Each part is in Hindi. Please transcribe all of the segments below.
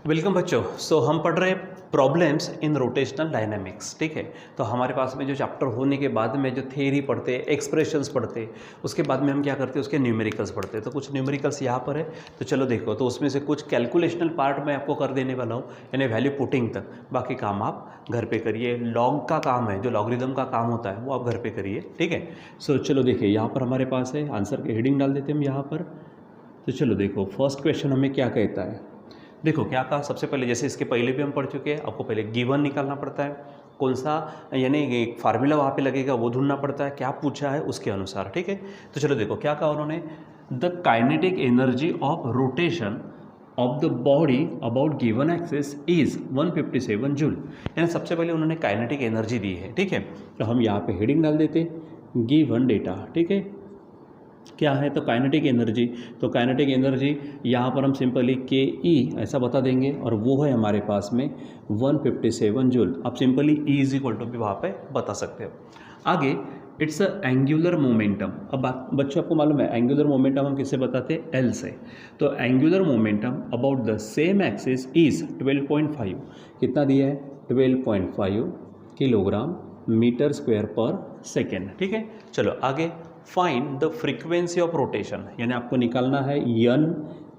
वेलकम बच्चों। हम पढ़ रहे हैं प्रॉब्लम्स इन रोटेशनल डायनामिक्स। ठीक है, तो हमारे पास में जो चैप्टर होने के बाद में जो थियरी पढ़ते हैं, एक्सप्रेशंस पढ़ते हैं, उसके बाद में हम क्या करते हैं, उसके न्यूमेरिकल्स पढ़ते हैं। तो कुछ न्यूमेरिकल्स यहाँ पर है, तो चलो देखो। तो उसमें से कुछ कैलकुलेशनल पार्ट मैं आपको कर देने वाला हूँ, यानी वैल्यू पुटिंग तक। बाकी काम आप घर पे करिए। लॉग का काम है, जो लॉगरिदम का काम होता है वो आप घर पे करिए। ठीक है, चलो देखिए, यहाँ पर हमारे पास है आंसर की हेडिंग डाल देते हैं हम यहाँ पर। तो चलो देखो, फर्स्ट क्वेश्चन हमें क्या कहता है। देखो क्या कहा, सबसे पहले जैसे इसके पहले भी हम पढ़ चुके हैं, आपको पहले गिवन निकालना पड़ता है, कौन सा यानी एक फार्मूला वहाँ पे लगेगा वो ढूंढना पड़ता है, क्या पूछा है उसके अनुसार। ठीक है, तो चलो देखो क्या कहा उन्होंने, the kinetic energy of rotation of the body about given axis is 157 joule. यानी सबसे पहले उन्होंने काइनेटिक एनर्जी दी है। ठीक है, तो हम यहाँ पे हेडिंग डाल देते गिवन डेटा। ठीक है, क्या है तो काइनेटिक एनर्जी। तो काइनेटिक एनर्जी यहाँ पर हम सिंपली के ई ऐसा बता देंगे, और वो है हमारे पास में 157 जूल। आप simply E is equal to भी वहाँ पे बता सकते हो। आगे इट्स अ एंगुलर मोमेंटम। अब बच्चों आपको मालूम है एंगुलर मोमेंटम हम किससे बताते हैं, एल से। तो angular momentum about the same axis is 12.5। कितना दिया है, 12.5 kilogram metre square per second. ठीक है, चलो आगे find the frequency of rotation, यानी आपको निकालना है N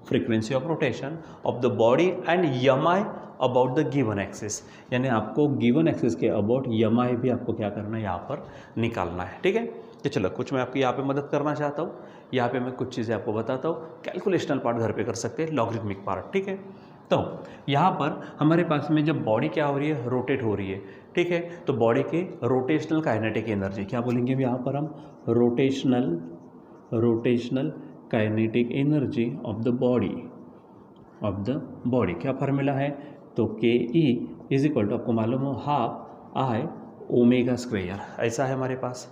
frequency of rotation of the body and M I about the given axis. यानी आपको गिवन एक्सिस के अबाउट यम आई भी आपको क्या करना है, यहाँ पर निकालना है। ठीक है, तो चलो कुछ मैं आपकी यहाँ पे मदद करना चाहता हूँ। यहाँ पे मैं कुछ चीज़ें आपको बताता हूँ। कैलकुलेशनल पार्ट घर पे कर सकते हैं, लॉगरिथमिक पार्ट। ठीक है, तो यहाँ पर हमारे पास में जब बॉडी क्या हो रही है, रोटेट हो रही है। ठीक है, तो बॉडी के रोटेशनल काइनेटिक एनर्जी क्या बोलेंगे यहाँ पर हम, rotational kinetic energy of the body क्या फार्मूला है, तो के ई इज इक्वल टू आपको मालूम हो हाफ आई ओमेगा स्क्वेयर, ऐसा है हमारे पास।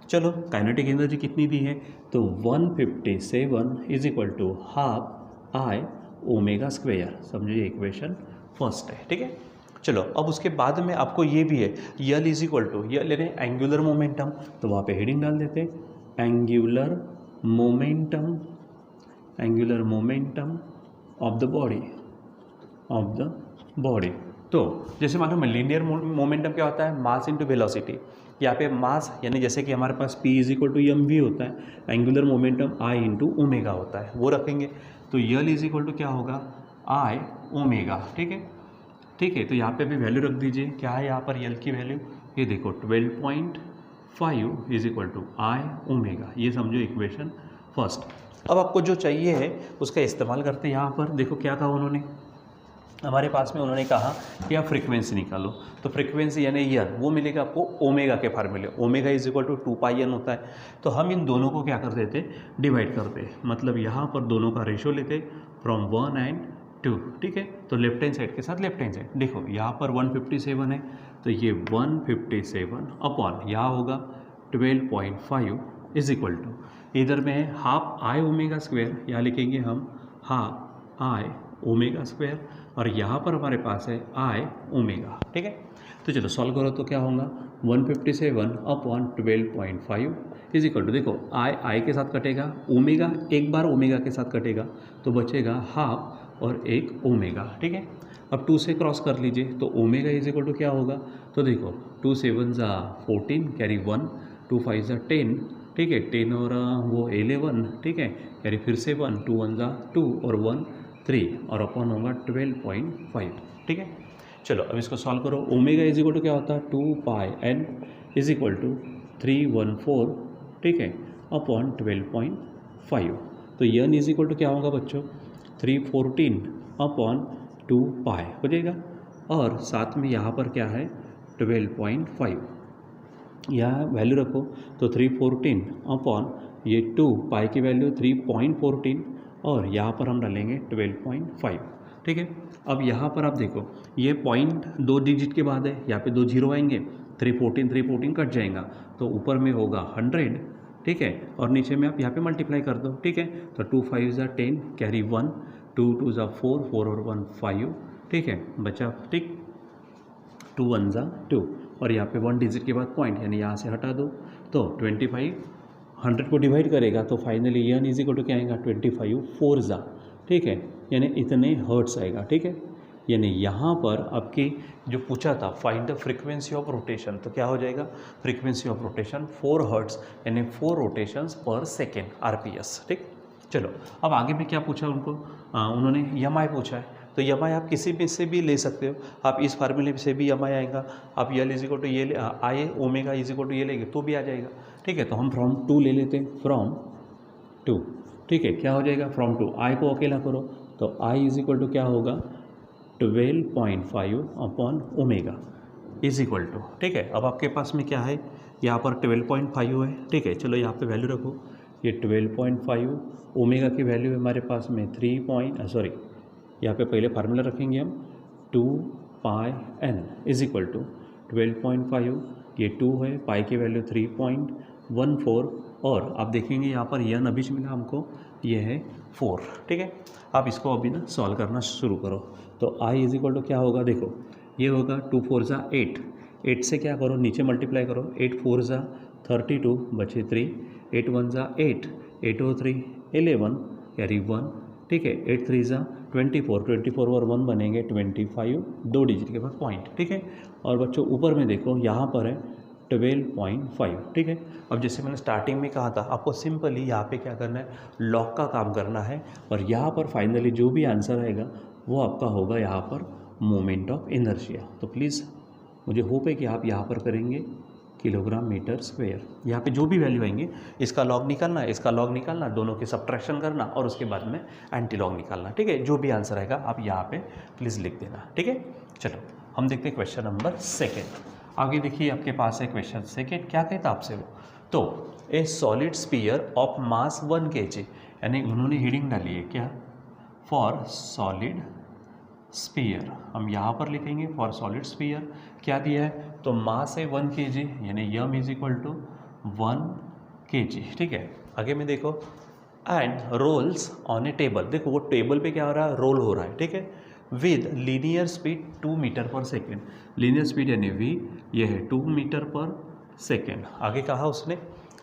चलो काइनेटिक एनर्जी कितनी दी है, तो 157 is equal to half I omega square. समझिए इक्वेशन फर्स्ट है। ठीक है, चलो अब उसके बाद में आपको ये भी है यल इज इक्वल टू, यल यानी एंगुलर मोमेंटम। तो वहाँ पे हेडिंग डाल देते angular momentum of the body. तो जैसे मालूम है लीनियर मोमेंटम क्या होता है, मास इनटू वेलोसिटी। यहाँ पे मास यानी जैसे कि हमारे पास P is equal to m v होता है, angular momentum I into omega होता है, वो रखेंगे। तो यल इज इक्वल टू क्या होगा, I ओमेगा। ठीक है, ठीक है, तो यहाँ पे भी वैल्यू रख दीजिए। क्या है यहाँ पर यल की वैल्यू, ये देखो 12.5 is equal to I omega. ये समझो इक्वेशन फर्स्ट। अब आपको जो चाहिए है उसका इस्तेमाल करते हैं। यहाँ पर देखो क्या कहा उन्होंने, हमारे पास में उन्होंने कहा कि आप फ्रीक्वेंसी निकालो। तो फ्रीक्वेंसी यानी यन वो मिलेगा आपको ओमेगा के फार्मूले, omega is equal to 2πn होता है। तो हम इन दोनों को क्या कर देते, डिवाइड करते, मतलब यहाँ पर दोनों का रेशो लेते फ्रॉम 1 and 2। ठीक है, तो लेफ्ट हैंड साइड के साथ लेफ्ट हैंड साइड। देखो यहाँ पर 157 है, तो ये 157 अपॉन यहाँ होगा 12.5 इज इक्वल टू, इधर में है हाफ आई ओमेगा स्क्वेयर, यहाँ लिखेंगे हम हाफ आई ओमेगा स्क्वेयर, और यहाँ पर हमारे पास है आई ओमेगा। ठीक है, तो चलो सॉल्व करो तो क्या होगा, 157 अपॉन 12.5 इज इक्वल टू, देखो आई के साथ कटेगा, ओमेगा एक बार ओमेगा के साथ कटेगा तो बचेगा हाफ और एक ओमेगा। ठीक है, अब 2 से क्रॉस कर लीजिए, तो ओमेगा इज इक्वल टू क्या होगा, तो देखो 2 7 14 कैरी 1, 2 5 10। ठीक है, 10 और वो 11। ठीक है, कैरी फिर से 1, 2 1 2 और 1 3, और अपॉन होगा 12.5। ठीक है, चलो अब इसको सॉल्व करो। ओमेगा इज इक्वल टू क्या होता है, 2πn इज इक्वल टू 314। ठीक है, अपॉन 12.5। तो यन इज इक्वल टू क्या होगा बच्चों, 314 अपॉन 2π हो जाएगा, और साथ में यहाँ पर क्या है 12.5, यहाँ वैल्यू रखो। तो 314 अपॉन ये 2π की वैल्यू 3.14, और यहाँ पर हम डालेंगे 12.5। ठीक है, अब यहाँ पर आप देखो ये पॉइंट 2 डिजिट के बाद है, यहाँ पे 2 जीरो आएंगे, 314 कट जाएगा, तो ऊपर में होगा 100। ठीक है, और नीचे में आप यहाँ पे मल्टीप्लाई कर दो। ठीक है, तो 2 5 10 कैरी 1, 2 2 4 4 और 1 5। ठीक है, बचा ठीक 2 1 2, और यहाँ पे 1 डिजिट के बाद पॉइंट यानी यहाँ से हटा दो, तो 25 100 को डिवाइड करेगा तो फाइनली इज इक्वल टू क्या आएगा 25 4 ठीक है, यानी इतने हर्ट्स आएगा। ठीक है, यानी यहाँ पर आपकी जो पूछा था find the frequency of rotation, तो क्या हो जाएगा, फ्रीक्वेंसी ऑफ रोटेशन 4 हर्ट्ज यानी 4 रोटेशंस पर सेकेंड RPS। ठीक, चलो अब आगे में क्या पूछा उनको, उन्होंने EMI पूछा है, तो EMI आप किसी में से भी ले सकते हो, आप इस फार्मूले से भी EMI आएगा, आप L इजिकल टू ये आई ओमेगा इजिकल टू ये लेंगे तो भी आ जाएगा। ठीक है, तो हम फ्रॉम 2 ले लेते हैं, फ्रॉम 2। ठीक है, क्या हो जाएगा, फ्रॉम 2 आई को अकेला करो तो आई इज इक्वल टू क्या होगा 12.5 upon omega is equal to. ठीक है, अब आपके पास में क्या है, यहाँ पर 12.5 है। ठीक है, चलो यहाँ पे वैल्यू रखो, ये 12.5 ओमेगा की वैल्यू है हमारे पास में यहाँ पे पहले फार्मूला रखेंगे हम 2πn इज इक्वल टू 12.5, ये 2 है, पाई की वैल्यू 3.14 और आप देखेंगे यहाँ पर यन अभी मिला हमको, ये है 4। ठीक है, आप इसको अभी ना सॉल्व करना शुरू करो, तो i इज इक्वल टू क्या होगा, देखो ये होगा 2 4 ज़ा 8, 8 से क्या करो नीचे मल्टीप्लाई करो, 8 4 ज़ा 32 बचे 3, 8 1 ज़ा 8, 8 और 3 11 यानी 1। ठीक है, 8 3 ज़ा 24, 24 और 1 बनेंगे 25, 2 डिजिट के बाद पॉइंट। ठीक है, और बच्चों ऊपर में देखो यहाँ पर है 12.5। ठीक है, अब जैसे मैंने स्टार्टिंग में कहा था आपको सिंपली यहाँ पे क्या करना है, लॉग का काम करना है, और यहाँ पर फाइनली जो भी आंसर आएगा वो आपका होगा यहाँ पर मोमेंट ऑफ इनर्शिया। तो प्लीज़ मुझे होप है कि आप यहाँ पर करेंगे किलोग्राम मीटर स्क्वायर, यहाँ पे जो भी वैल्यू आएंगे इसका लॉग निकालना है, इसका लॉग निकालना, दोनों की सब्ट्रैक्शन करना और उसके बाद में एंटी लॉग निकालना। ठीक है, जो भी आंसर आएगा आप यहाँ पे प्लीज़ लिख देना। ठीक है, चलो हम देखते हैं क्वेश्चन नंबर 2। आगे देखिए आपके पास है क्वेश्चन 2, क्या कहता आपसे वो, तो a solid sphere of mass 1 kg, यानी उन्होंने हेडिंग डाली है क्या, फॉर सॉलिड स्पीयर, हम यहाँ पर लिखेंगे फॉर सॉलिड स्पीयर, क्या दिया है, तो मास है 1 kg यानी m is equal to 1 kg। ठीक है, आगे में देखो and rolls on a table, देखो वो टेबल पे क्या हो रहा है, रोल हो रहा है। ठीक है, विद लीनियर स्पीड 2 मीटर पर सेकेंड, लीनियर स्पीड यानी v, ये है 2 मीटर पर सेकेंड। आगे कहा उसने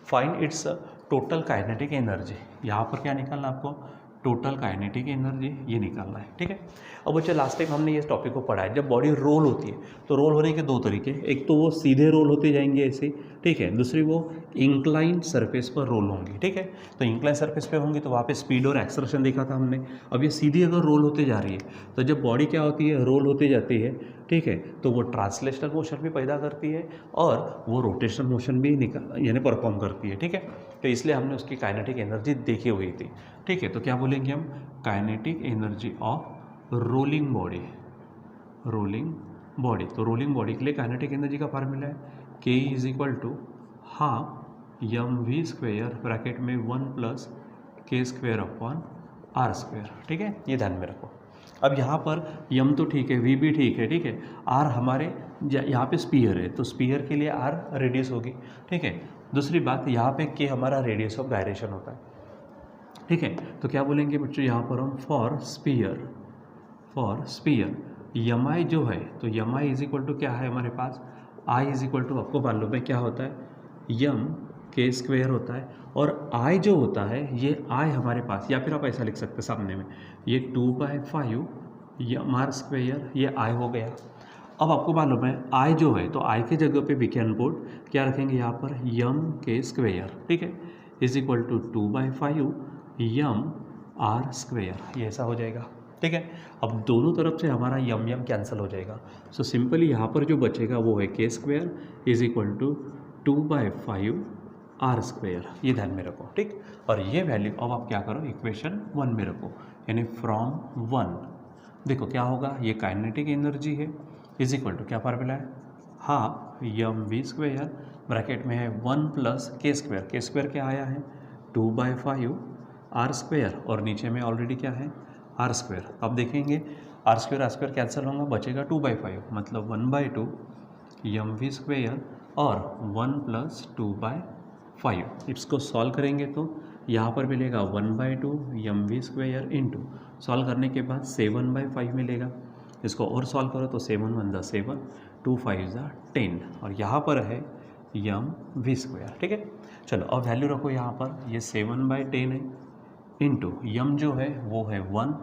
find its total kinetic energy, यहाँ पर क्या निकालना आपको, टोटल काइनेटिक एनर्जी ये निकालना है। ठीक है, अब बच्चे लास्ट टाइम हमने ये टॉपिक को पढ़ा है, जब बॉडी रोल होती है तो रोल होने के 2 तरीके, एक तो वो सीधे रोल होते जाएंगे ऐसे, ठीक है, दूसरी वो इंक्लाइंड सरफेस पर रोल होंगी। ठीक है, तो इंक्लाइन सरफेस पे होंगी तो वहाँ पे स्पीड और एक्सलरेशन देखा था हमने। अब ये सीधी अगर रोल होते जा रही है तो जब बॉडी क्या होती है, रोल होते जाती है, ठीक है, तो वो ट्रांसलेशनल मोशन भी पैदा करती है और वो रोटेशनल मोशन भी यानी परफॉर्म करती है। ठीक है, तो इसलिए हमने उसकी काइनेटिक एनर्जी देखी हुई थी। ठीक है, तो क्या बोलेंगे हम, kinetic energy of rolling body, rolling body, तो रोलिंग बॉडी के लिए काइनेटिक एनर्जी का फार्मूला है k is equal to half m v square bracket में 1 प्लस के स्क्वेयर अपॉन आर स्क्वेयर। ठीक है, ये ध्यान में रखो। अब यहाँ पर यम तो ठीक है, वी भी ठीक है, ठीक है, आर हमारे यहाँ पे स्पीयर है तो स्पीयर के लिए आर रेडियस होगी। ठीक है, दूसरी बात यहाँ पे के हमारा रेडियस ऑफ गायरेशन होता है। ठीक है, तो क्या बोलेंगे बच्चों यहाँ पर हम फॉर स्पीयर यमाई जो है, तो यमाई इज इक्वल टू क्या है हमारे पास, आई इज इक्वल टू आपको मालूम है क्या होता है, यम के स्क्वेयर होता है, और आई जो होता है ये आई हमारे पास, या फिर आप ऐसा लिख सकते हैं सामने में, ये 2/5 यम आर स्क्वेयर, ये आई हो गया। अब आपको मालूम है आई जो है, तो आई के जगह पे वी कैन पुट क्या रखेंगे यहाँ पर, यम के स्क्वेयर। ठीक है, is equal to 2/5 m r square, ये ऐसा हो जाएगा। ठीक है, अब दोनों तरफ से हमारा यम यम कैंसिल हो जाएगा, सो सिंपली यहाँ पर जो बचेगा वो है k square is equal to 2/5 r square, ये ध्यान में रखो। ठीक, और ये वैल्यू अब आप क्या करो, इक्वेशन 1 में रखो, यानी फ्रॉम 1 देखो क्या होगा, ये काइनेटिक एनर्जी है इज इक्वल टू क्या फार्मूला है, half m v square bracket में है 1 प्लस के स्क्वेयर, के स्क्वेयर क्या आया है 2/5 आर स्क्वेयर, और नीचे में ऑलरेडी क्या है आर स्क्वेयर। अब देखेंगे आर स्क्वेयर कैंसिल होगा, बचेगा 2/5, मतलब 1/2 यम वी स्क्वेयर और 1 प्लस 2/5। इसको सॉल्व करेंगे तो यहाँ पर मिलेगा 1/2 यम वी स्क्वेयर इंटू, सॉल्व करने के बाद 7/5 मिलेगा। इसको और सॉल्व करो तो 7 1 ज़ा 7, 2 5 ज़ा 10, और यहाँ पर है यम वी स्क्वेयर। ठीक है, चलो अब वैल्यू रखो यहाँ पर, ये 7/10 है इंटू यम जो है वो है 1,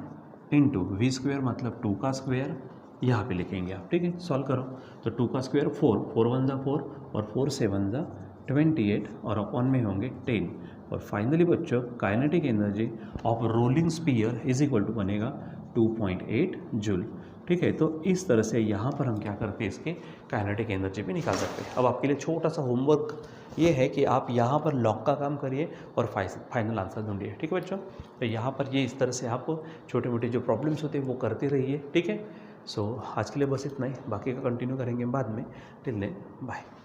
इंटू वी स्क्वायर मतलब 2 का स्क्वायर यहाँ पे लिखेंगे आप, ठीक है। सॉल्व करो तो 2 का स्क्वायर 4, 4 1 जा 4 और 4 7 जा 28 और अपॉन में होंगे 10। और फाइनली बच्चों kinetic energy of rolling sphere is equal to बनेगा 2.8 जूल, ठीक है। तो इस तरह से यहाँ पर हम क्या करते हैं, इसके काइनेटिक एनर्जी भी निकाल सकते हैं। अब आपके लिए छोटा सा होमवर्क ये है कि आप यहाँ पर लॉग का काम करिए और फाइनल आंसर ढूंढिए, ठीक है बच्चों। तो यहाँ पर ये इस तरह से आप छोटे मोटे जो प्रॉब्लम्स होते हैं वो करते रहिए, ठीक है। सो आज के लिए बस इतना ही, बाकी का कंटिन्यू करेंगे बाद में। Till then bye.